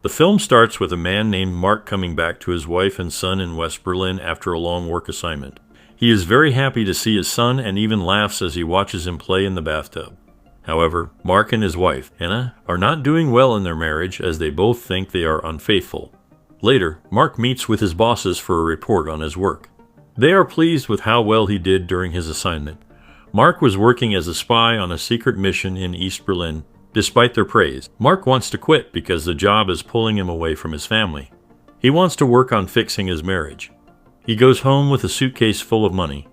The film starts with a man named Mark coming back to his wife and son in West Berlin after a long work assignment. He is very happy to see his son and even laughs as he watches him play in the bathtub. However, Mark and his wife, Anna, are not doing well in their marriage as they both think they are unfaithful. Later, Mark meets with his bosses for a report on his work. They are pleased with how well he did during his assignment. Mark was working as a spy on a secret mission in East Berlin. Despite their praise, Mark wants to quit because the job is pulling him away from his family. He wants to work on fixing his marriage. He goes home with a suitcase full of money.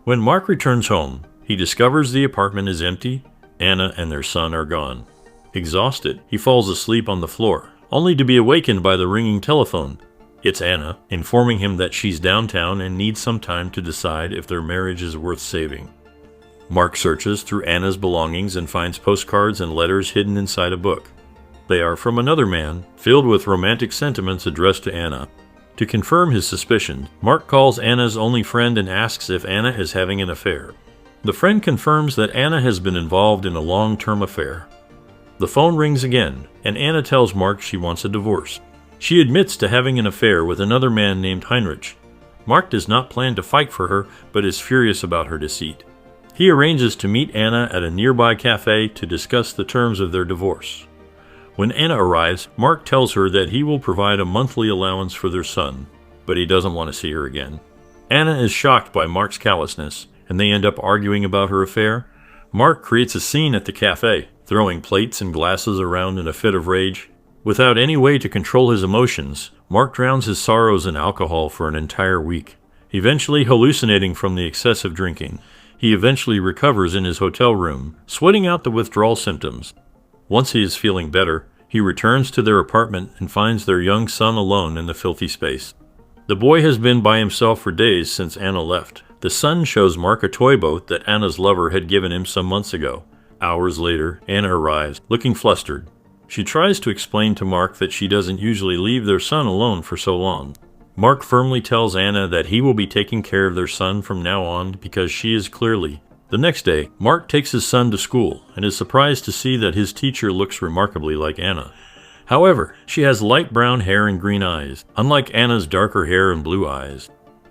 When Mark returns home, he discovers the apartment is empty. Anna and their son are gone. Exhausted, he falls asleep on the floor, only to be awakened by the ringing telephone. It's Anna, informing him that she's downtown and needs some time to decide if their marriage is worth saving. Mark searches through Anna's belongings and finds postcards and letters hidden inside a book. They are from another man, filled with romantic sentiments addressed to Anna. To confirm his suspicions, Mark calls Anna's only friend and asks if Anna is having an affair. The friend confirms that Anna has been involved in a long-term affair. The phone rings again, and Anna tells Mark she wants a divorce. She admits to having an affair with another man named Heinrich. Mark does not plan to fight for her, but is furious about her deceit. He arranges to meet Anna at a nearby cafe to discuss the terms of their divorce. When Anna arrives, Mark tells her that he will provide a monthly allowance for their son, but he doesn't want to see her again. Anna is shocked by Mark's callousness, and they end up arguing about her affair. Mark creates a scene at the cafe, throwing plates and glasses around in a fit of rage. Without any way to control his emotions, Mark drowns his sorrows in alcohol for an entire week, eventually hallucinating from the excessive drinking. He eventually recovers in his hotel room, sweating out the withdrawal symptoms. Once he is feeling better, he returns to their apartment and finds their young son alone in the filthy space. The boy has been by himself for days since Anna left. The son shows Mark a toy boat that Anna's lover had given him some months ago. Hours later, Anna arrives, looking flustered. She tries to explain to Mark that she doesn't usually leave their son alone for so long. Mark firmly tells Anna that he will be taking care of their son from now on because she is clearly. The next day, Mark takes his son to school and is surprised to see that his teacher looks remarkably like Anna. However, she has light brown hair and green eyes, unlike Anna's darker hair and blue eyes.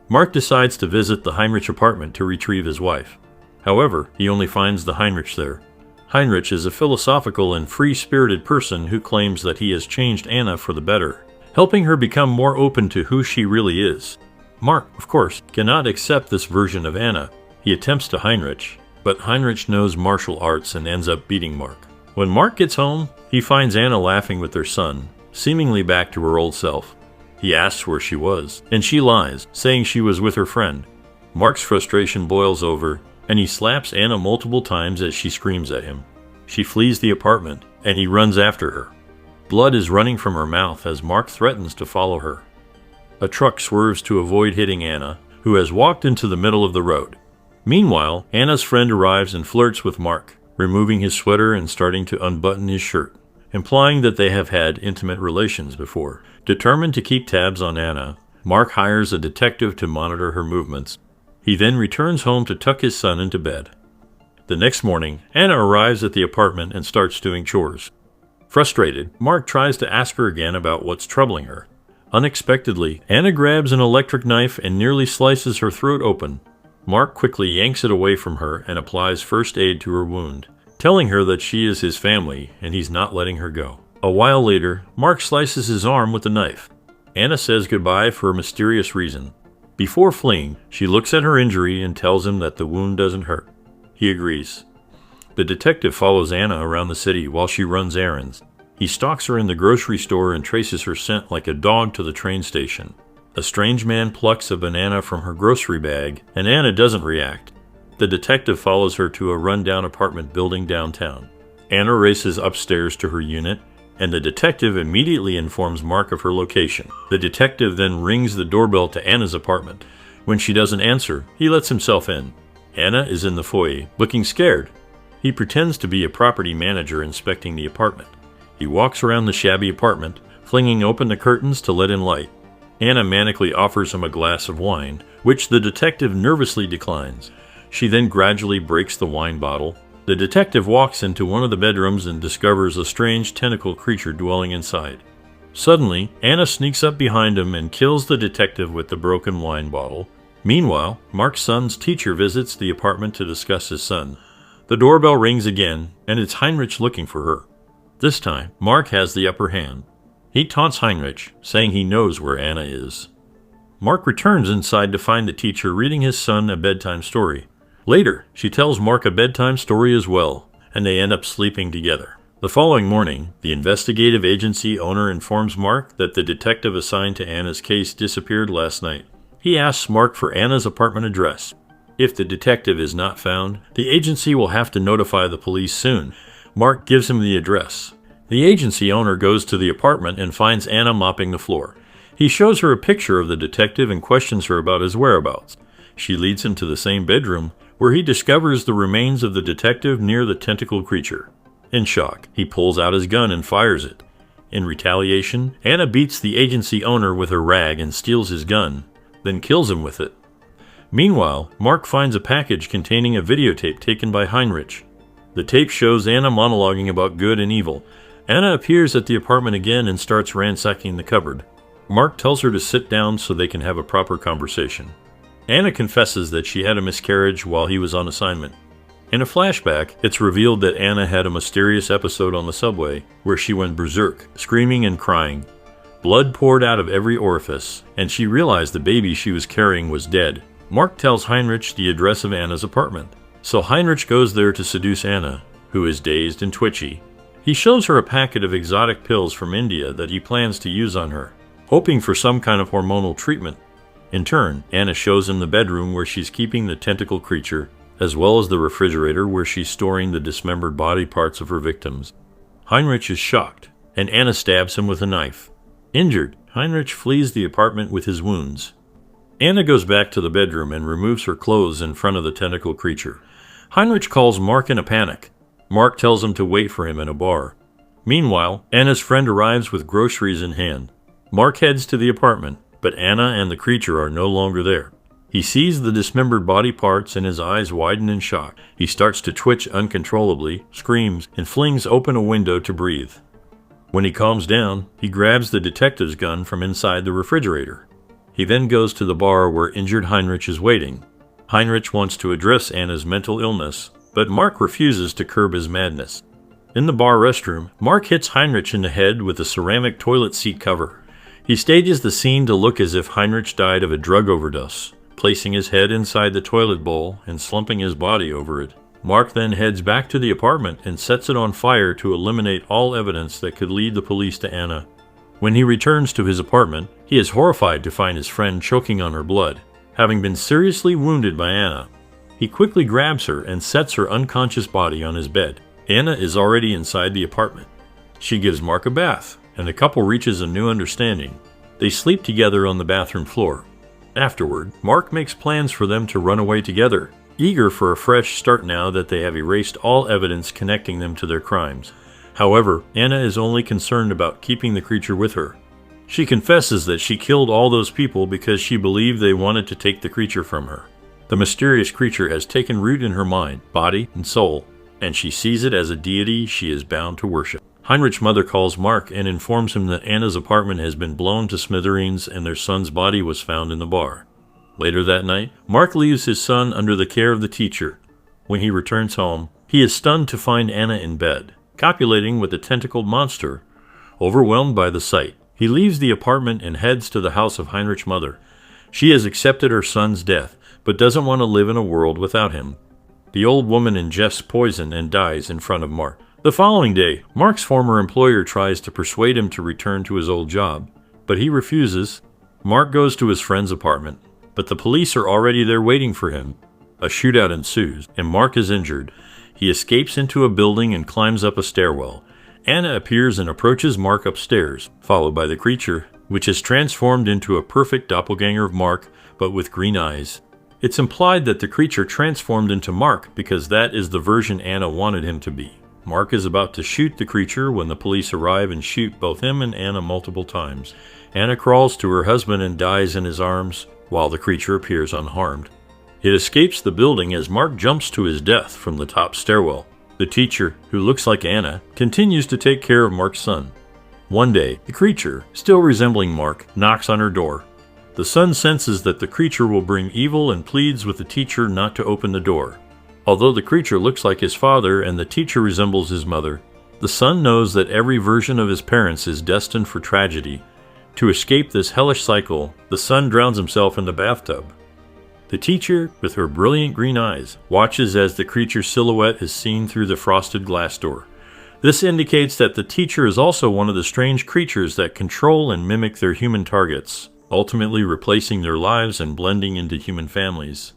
Mark decides to visit the Heinrich apartment to retrieve his wife. However, he only finds the Heinrich there. Heinrich is a philosophical and free-spirited person who claims that he has changed Anna for the better, helping her become more open to who she really is. Mark, of course, cannot accept this version of Anna. He attempts to Heinrich, but Heinrich knows martial arts and ends up beating Mark. When Mark gets home, he finds Anna laughing with their son, seemingly back to her old self. He asks where she was, and she lies, saying she was with her friend. Mark's frustration boils over, and he slaps Anna multiple times as she screams at him. She flees the apartment, and he runs after her. Blood is running from her mouth as Mark threatens to follow her. A truck swerves to avoid hitting Anna, who has walked into the middle of the road. Meanwhile, Anna's friend arrives and flirts with Mark, removing his sweater and starting to unbutton his shirt, implying that they have had intimate relations before. Determined to keep tabs on Anna, Mark hires a detective to monitor her movements. He then returns home to tuck his son into bed. The next morning, Anna arrives at the apartment and starts doing chores. Frustrated, Mark tries to ask her again about what's troubling her. Unexpectedly, Anna grabs an electric knife and nearly slices her throat open. Mark quickly yanks it away from her and applies first aid to her wound, telling her that she is his family and he's not letting her go. A while later, Mark slices his arm with the knife. Anna says goodbye for a mysterious reason. Before fleeing, she looks at her injury and tells him that the wound doesn't hurt. He agrees. The detective follows Anna around the city while she runs errands. He stalks her in the grocery store and traces her scent like a dog to the train station. A strange man plucks a banana from her grocery bag, and Anna doesn't react. The detective follows her to a rundown apartment building downtown. Anna races upstairs to her unit, and the detective immediately informs Mark of her location. The detective then rings the doorbell to Anna's apartment. When she doesn't answer, he lets himself in. Anna is in the foyer, looking scared. He pretends to be a property manager inspecting the apartment. He walks around the shabby apartment, flinging open the curtains to let in light. Anna manically offers him a glass of wine, which the detective nervously declines. She then gradually breaks the wine bottle. The detective walks into one of the bedrooms and discovers a strange tentacle creature dwelling inside. Suddenly, Anna sneaks up behind him and kills the detective with the broken wine bottle. Meanwhile, Mark's son's teacher visits the apartment to discuss his son. The doorbell rings again, and it's Heinrich looking for her. This time, Mark has the upper hand. He taunts Heinrich, saying he knows where Anna is. Mark returns inside to find the teacher reading his son a bedtime story. Later, she tells Mark a bedtime story as well, and they end up sleeping together. The following morning, the investigative agency owner informs Mark that the detective assigned to Anna's case disappeared last night. He asks Mark for Anna's apartment address. If the detective is not found, the agency will have to notify the police soon. Mark gives him the address. The agency owner goes to the apartment and finds Anna mopping the floor. He shows her a picture of the detective and questions her about his whereabouts. She leads him to the same bedroom, where he discovers the remains of the detective near the tentacled creature. In shock, he pulls out his gun and fires it. In retaliation, Anna beats the agency owner with her rag and steals his gun, then kills him with it. Meanwhile, Mark finds a package containing a videotape taken by Heinrich. The tape shows Anna monologuing about good and evil. Anna appears at the apartment again and starts ransacking the cupboard. Mark tells her to sit down so they can have a proper conversation. Anna confesses that she had a miscarriage while he was on assignment. In a flashback, it's revealed that Anna had a mysterious episode on the subway where she went berserk, screaming and crying. Blood poured out of every orifice, and she realized the baby she was carrying was dead. Mark tells Heinrich the address of Anna's apartment, so Heinrich goes there to seduce Anna, who is dazed and twitchy. He shows her a packet of exotic pills from India that he plans to use on her, hoping for some kind of hormonal treatment. In turn, Anna shows him the bedroom where she's keeping the tentacle creature, as well as the refrigerator where she's storing the dismembered body parts of her victims. Heinrich is shocked, and Anna stabs him with a knife. Injured, Heinrich flees the apartment with his wounds. Anna goes back to the bedroom and removes her clothes in front of the tentacle creature. Heinrich calls Mark in a panic. Mark tells him to wait for him in a bar. Meanwhile, Anna's friend arrives with groceries in hand. Mark heads to the apartment, but Anna and the creature are no longer there. He sees the dismembered body parts and his eyes widen in shock. He starts to twitch uncontrollably, screams, and flings open a window to breathe. When he calms down, he grabs the detective's gun from inside the refrigerator. He then goes to the bar where injured Heinrich is waiting. Heinrich wants to address Anna's mental illness, but Mark refuses to curb his madness. In the bar restroom, Mark hits Heinrich in the head with a ceramic toilet seat cover. He stages the scene to look as if Heinrich died of a drug overdose, placing his head inside the toilet bowl and slumping his body over it. Mark then heads back to the apartment and sets it on fire to eliminate all evidence that could lead the police to Anna. When he returns to his apartment, he is horrified to find his friend choking on her blood, having been seriously wounded by Anna. He quickly grabs her and sets her unconscious body on his bed. Anna is already inside the apartment. She gives Mark a bath, and the couple reaches a new understanding. They sleep together on the bathroom floor. Afterward, Mark makes plans for them to run away together, eager for a fresh start now that they have erased all evidence connecting them to their crimes. However, Anna is only concerned about keeping the creature with her. She confesses that she killed all those people because she believed they wanted to take the creature from her. The mysterious creature has taken root in her mind, body, and soul, and she sees it as a deity she is bound to worship. Heinrich's mother calls Mark and informs him that Anna's apartment has been blown to smithereens and their son's body was found in the bar. Later that night, Mark leaves his son under the care of the teacher. When he returns home, he is stunned to find Anna in bed, copulating with the tentacled monster. Overwhelmed by the sight, he leaves the apartment and heads to the house of Heinrich's mother. She has accepted her son's death, but doesn't want to live in a world without him. The old woman ingests poison and dies in front of Mark. The following day, Mark's former employer tries to persuade him to return to his old job, but he refuses. Mark goes to his friend's apartment, but the police are already there waiting for him. A shootout ensues, and Mark is injured. He escapes into a building and climbs up a stairwell. Anna appears and approaches Mark upstairs, followed by the creature, which is transformed into a perfect doppelganger of Mark, but with green eyes. It's implied that the creature transformed into Mark because that is the version Anna wanted him to be. Mark is about to shoot the creature when the police arrive and shoot both him and Anna multiple times. Anna crawls to her husband and dies in his arms, while the creature appears unharmed. It escapes the building as Mark jumps to his death from the top stairwell. The teacher, who looks like Anna, continues to take care of Mark's son. One day, the creature, still resembling Mark, knocks on her door. The son senses that the creature will bring evil and pleads with the teacher not to open the door. Although the creature looks like his father and the teacher resembles his mother, the son knows that every version of his parents is destined for tragedy. To escape this hellish cycle, the son drowns himself in the bathtub. The teacher, with her brilliant green eyes, watches as the creature's silhouette is seen through the frosted glass door. This indicates that the teacher is also one of the strange creatures that control and mimic their human targets, ultimately replacing their lives and blending into human families.